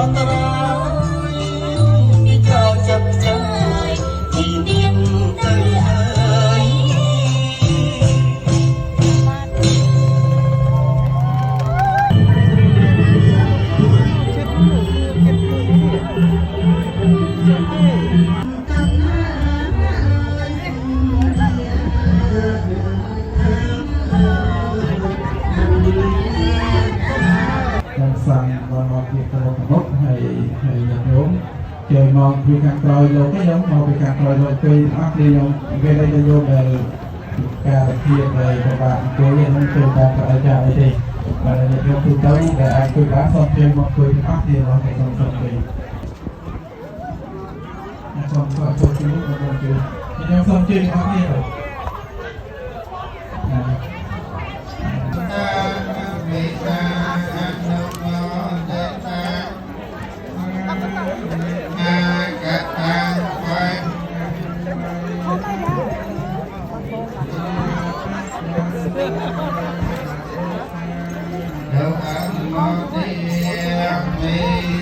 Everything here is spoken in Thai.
อันตรายมีข่าวจับใจที่เดียนเอ่ยสั่งมองเพียงตลอดรถให้ยังโยมเจอมองคือการปล่อยโยมก็ยังมองเป็นการปล่อยโยมคืออัพเดียวเวลาจะโยมในการเทียบในประมาณตัวเองนั้นคือการกระจายเองmàโยมคือเต้าแต่คือการสอนเพียงมองคืออัพเดียวเราให้สอนเองสอนก็ตัวคือลูกของคือยังสอนจริงอัพเดียวĐâu ăn mơ đi